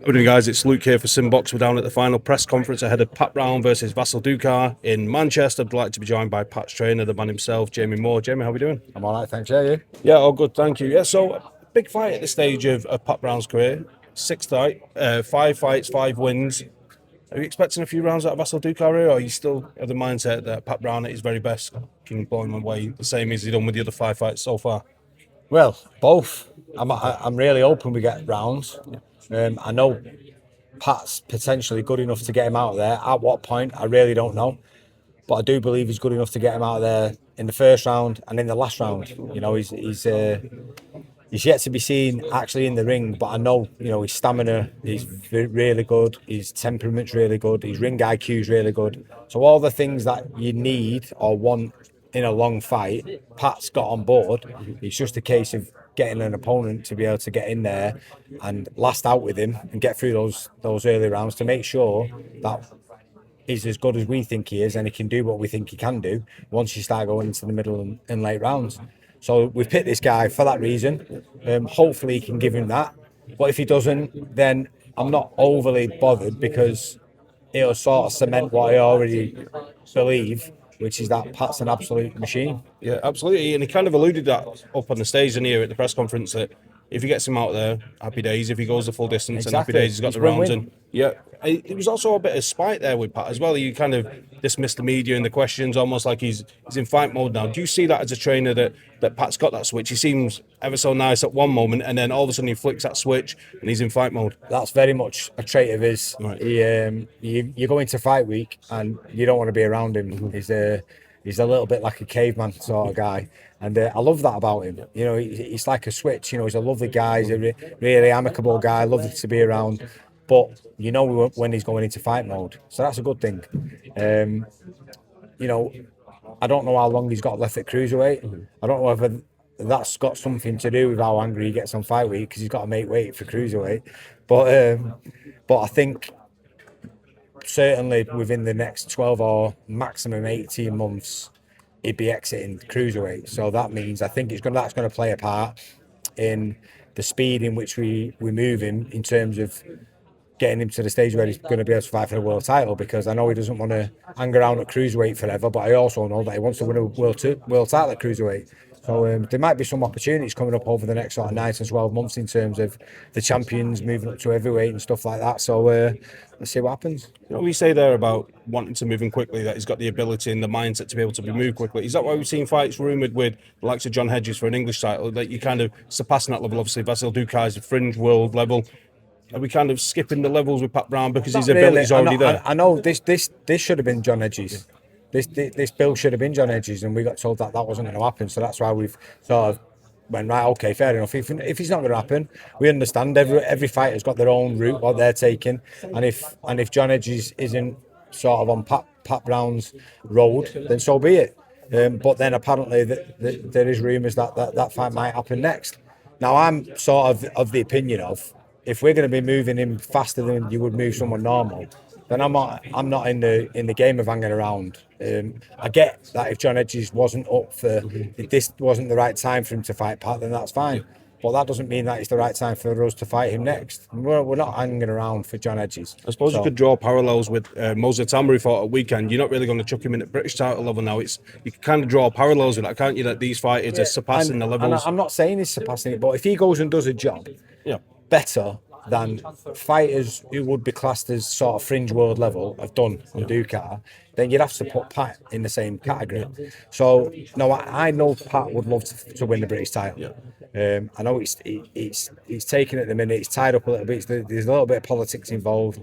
Good evening, guys. It's Luke here for SimBoxx. We're down at the final press conference ahead of Pat Brown versus Vasil Ducar in Manchester. I'd like to be joined by Pat's trainer, the man himself, Jamie Moore. Jamie, how are we doing? I'm all right, thanks. Yeah, you? Yeah, all good, thank you. Yeah, so big fight at this stage of Pat Brown's career. Sixth fight, 5 fights, 5 wins. Are you expecting a few rounds out of Vasil Ducar here, or are you still of the mindset that Pat Brown at his very best can blow him away the same as he's done with the other 5 fights so far? Well, both. I'm really hoping we get rounds. I know Pat's potentially good enough to get him out of there. At what point, I really don't know. But I do believe he's good enough to get him out of there in the first round and in the last round. You know, he's yet to be seen actually in the ring, but I know, you know, his stamina is really good, his temperament's really good, his ring IQ is really good. So all the things that you need or want in a long fight, Pat's got on board. It's just a case of getting an opponent to be able to get in there and last out with him and get through those early rounds to make sure that he's as good as we think he is and he can do what we think he can do once you start going into the middle and late rounds. So we've picked this guy for that reason. Hopefully he can give him that. But if he doesn't, then I'm not overly bothered because it'll sort of cement what I already believe, which is that Pat's an absolute machine. Yeah, absolutely. And he kind of alluded that up on the stage and here at the press conference that if he gets him out there, happy days. If he goes the full distance, and happy days, he's got It's the rounds. win-win. And yeah, it was also a bit of spite there with Pat as well. You kind of dismissed the media and the questions, almost like he's in fight mode now. Do you see that as a trainer that Pat's got that switch? He seems ever so nice at one moment, and then all of a sudden he flicks that switch and he's in fight mode. That's very much a trait of his. Right. You go into fight week and you don't want to be around him. He's a little bit like a caveman sort of guy, and I love that about him. You know, he's like a switch. You know, he's a lovely guy. He's a really amicable guy. Lovely to be around, but you know when he's going into fight mode, so that's a good thing. You know, I don't know how long he's got left at cruiserweight. I don't know whether that's got something to do with how angry he gets on fight week because he's got to make weight for cruiserweight. But I think certainly within the next 12 or maximum 18 months, he'd be exiting cruiserweight. So that means I think that's going to play a part in the speed in which we move him in terms of getting him to the stage where he's going to be able to fight for the world title, because I know he doesn't want to hang around at cruiserweight forever, but I also know that he wants to win a world title at cruiserweight. So there might be some opportunities coming up over the next sort of 9 to 12 months in terms of the champions moving up to heavyweight and stuff like that. So let's see what happens. You know, we say there about wanting to move him quickly, that he's got the ability and the mindset to be able to be moved quickly. Is that why we've seen fights rumoured with the likes of John Hedges for an English title, that you kind of surpassing that level? Obviously, Vasil Ducar is a fringe world level. Are we kind of skipping the levels with Pat Brown because his ability's already there? I know this should have been John Hedges. This bill should have been John Hedges, and we got told that wasn't going to happen. So that's why we've sort of went, right, okay, fair enough. If it's not going to happen, we understand. Every fighter's got their own route, what they're taking, and if John Hedges isn't sort of on Pat Brown's road, then so be it. But then apparently there is rumours that fight might happen next. Now I'm sort of the opinion of, if we're going to be moving him faster than you would move someone normal, then I'm not in the game of hanging around. I get that if John Hedges wasn't up for, if this wasn't the right time for him to fight Pat, then that's fine. But that doesn't mean that it's the right time for us to fight him next. We're not hanging around for John Hedges. I suppose you could draw parallels with Moses Itauma, who fought at weekend. You're not really going to chuck him in at British title level now. You can kind of draw parallels with that, can't you? That these fighters are surpassing the levels. And I'm not saying he's surpassing it, but if he goes and does a job better than fighters who would be classed as sort of fringe world level have done on Ducar, then you'd have to put Pat in the same category. So no, I know Pat would love to win the British title. I know it's taken at the minute, it's tied up a little bit, there's a little bit of politics involved,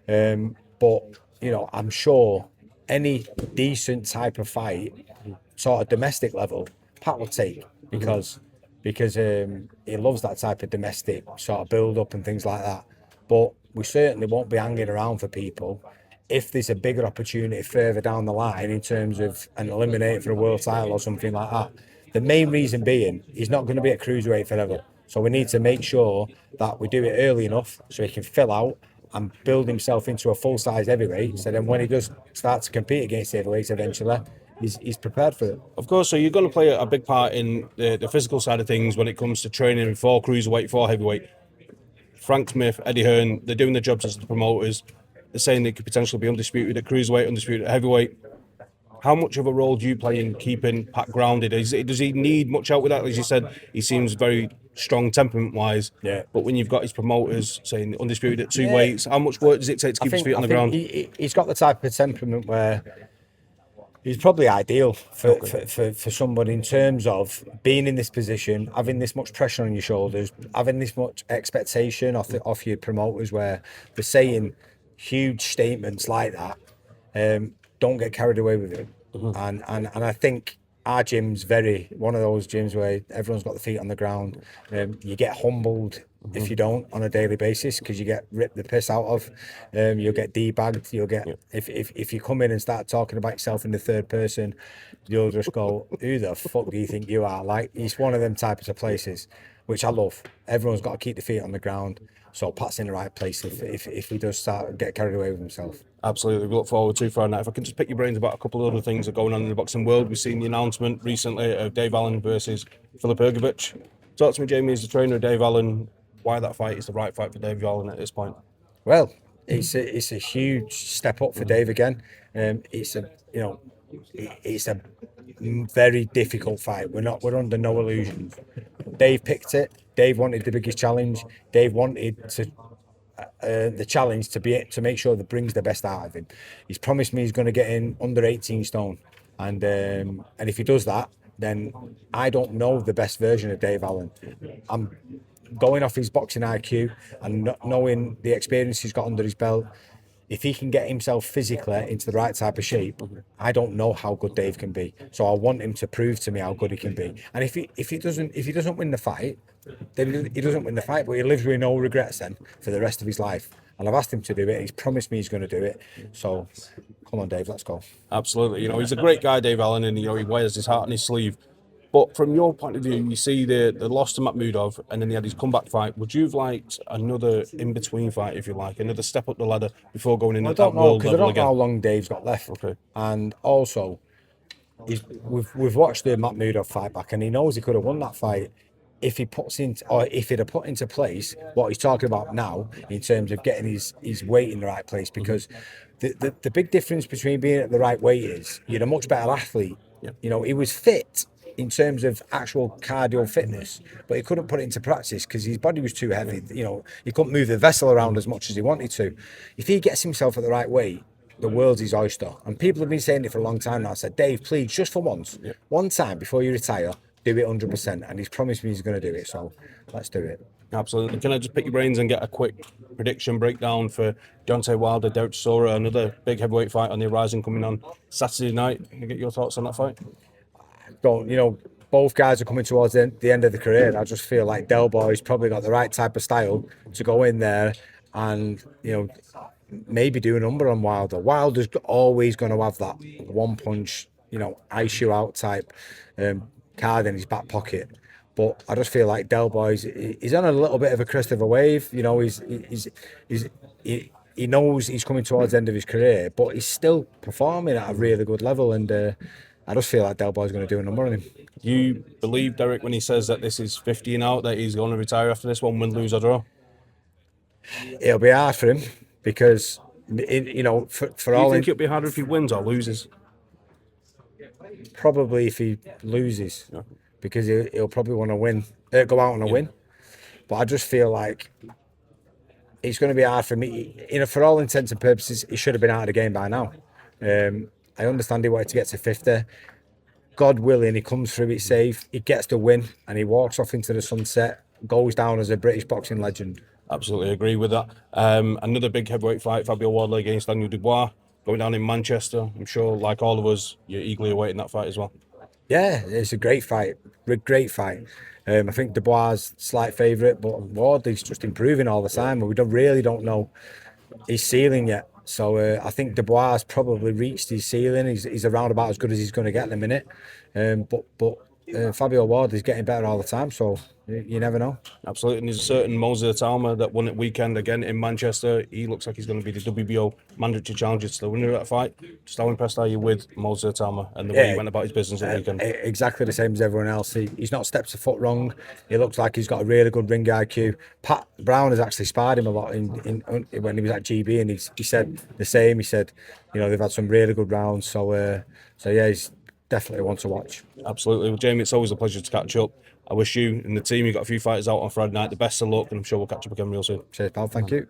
but you know, I'm sure any decent type of fight, sort of domestic level, Pat will take, because he loves that type of domestic sort of build up and things like that. But we certainly won't be hanging around for people if there's a bigger opportunity further down the line in terms of an eliminate for a world title or something like that. The main reason being, he's not going to be at cruiserweight forever. So we need to make sure that we do it early enough so he can fill out and build himself into a full-size heavyweight. So then when he does start to compete against heavyweights eventually, he's prepared for it. Of course, so you're going to play a big part in the physical side of things when it comes to training for cruiserweight, for heavyweight. Frank Smith, Eddie Hearn, they're doing their jobs as the promoters. They're saying they could potentially be undisputed at cruiserweight, undisputed at heavyweight. How much of a role do you play in keeping Pat grounded? Does he need much help with that? As you said, he seems very strong temperament-wise. Yeah. But when you've got his promoters saying undisputed at two Yeah. weights, how much work does it take to keep his feet on the ground? He's got the type of temperament where he's probably ideal for somebody in terms of being in this position, having this much pressure on your shoulders, having this much expectation off your promoters, where they're saying huge statements like that. Don't get carried away with it. And I think our gym's very one of those gyms where everyone's got the feet on the ground. You get humbled if you don't on a daily basis, because you get ripped the piss out of. You'll get debagged. You'll get if you come in and start talking about yourself in the third person, you'll just go, "Who the fuck do you think you are?" Like, it's one of them types of places, which I love. Everyone's got to keep the feet on the ground. So Pat's in the right place if he does start get carried away with himself. Absolutely, we look forward to Friday night. If I can just pick your brains about a couple of other things that are going on in the boxing world. We've seen the announcement recently of Dave Allen versus Filip Ergovic. Talk to me, Jamie, as the trainer of Dave Allen, why that fight is the right fight for Dave Allen at this point. Well, it's a huge step up for Dave again. It's a very difficult fight. We're under no illusions. Dave picked it. Dave wanted the biggest challenge. Dave wanted the challenge to make sure that brings the best out of him. He's promised me he's going to get in under 18 stone, and if he does that, then I don't know the best version of Dave Allen. I'm going off his boxing IQ and not knowing the experience he's got under his belt. If he can get himself physically into the right type of shape, I don't know how good Dave can be. So I want him to prove to me how good he can be. And if he doesn't win the fight, then he doesn't win the fight, but he lives with no regrets then for the rest of his life. And I've asked him to do it. He's promised me he's going to do it. So come on, Dave, let's go. Absolutely. He's a great guy, Dave Allen, and he wears his heart on his sleeve. But from your point of view, you see the loss to Makhmudov, and then he had his comeback fight. Would you have liked another in-between fight, if you like, another step up the ladder before going in at that world level again? I don't know how long Dave's got left. Okay. And also, we've watched the Makhmudov fight back, and he knows he could have won that fight if he'd have put into place what he's talking about now in terms of getting his weight in the right place. Because the big difference between being at the right weight is you're a much better athlete. Yeah. He was fit in terms of actual cardio fitness, but he couldn't put it into practice because his body was too heavy. He couldn't move the vessel around as much as he wanted to. If he gets himself at the right weight, the world's his oyster. And people have been saying it for a long time now. I said, Dave, please, just for once, one time before you retire, do it 100%. And he's promised me he's going to do it. So let's do it. Absolutely. Can I just pick your brains and get a quick prediction breakdown for Deontay Wilder, Derek Chisora, another big heavyweight fight on the horizon coming on Saturday night? Can I get your thoughts on that fight? Both guys are coming towards the end of the career. I just feel like Del Boy's probably got the right type of style to go in there and, maybe do a number on Wilder. Wilder's always going to have that one punch, ice you out type card in his back pocket. But I just feel like Del Boy's he's on a little bit of a crest of a wave. He knows he's coming towards the end of his career, but he's still performing at a really good level. And I just feel like Del Boy's going to do a number on him. You believe Derek when he says that this is 50 and out, that he's going to retire after this one, win, lose or draw? It'll be hard for him because, for Do you all... think it'll be harder if he wins or loses? Probably if he loses, because he'll probably want to win, go out on a win. But I just feel like it's going to be hard for me. For all intents and purposes, he should have been out of the game by now. I understand he wanted to get to 50. God willing, he comes through it safe, he gets the win, and he walks off into the sunset, goes down as a British boxing legend. Absolutely agree with that. Another big heavyweight fight, Fabio Wardley against Daniel Dubois, going down in Manchester. I'm sure, like all of us, you're eagerly awaiting that fight as well. Yeah, it's a great fight. Great fight. I think Dubois' slight favourite, but Wardley's just improving all the time. We really don't know his ceiling yet. So I think Dubois probably reached his ceiling. He's around about as good as he's going to get in a minute. But Fabio Wardley's getting better all the time, so you never know. Absolutely, and there's a certain Moser Itauma that won at weekend again in Manchester. He looks like he's going to be the WBO mandatory challenger to the winner of that fight. Just how impressed are you with Moser Itauma and the way he went about his business at weekend? Exactly the same as everyone else. He's not stepped a foot wrong. He looks like he's got a really good ring IQ. Pat Brown has actually sparred him a lot when he was at GB, and he said the same. He said, they've had some really good rounds. So yeah, he's definitely one to watch. Absolutely. Well, Jamie, it's always a pleasure to catch up. I wish you and the team, you've got a few fighters out on Friday night, the best of luck, and I'm sure we'll catch up again real soon. Cheers, pal. Thank you.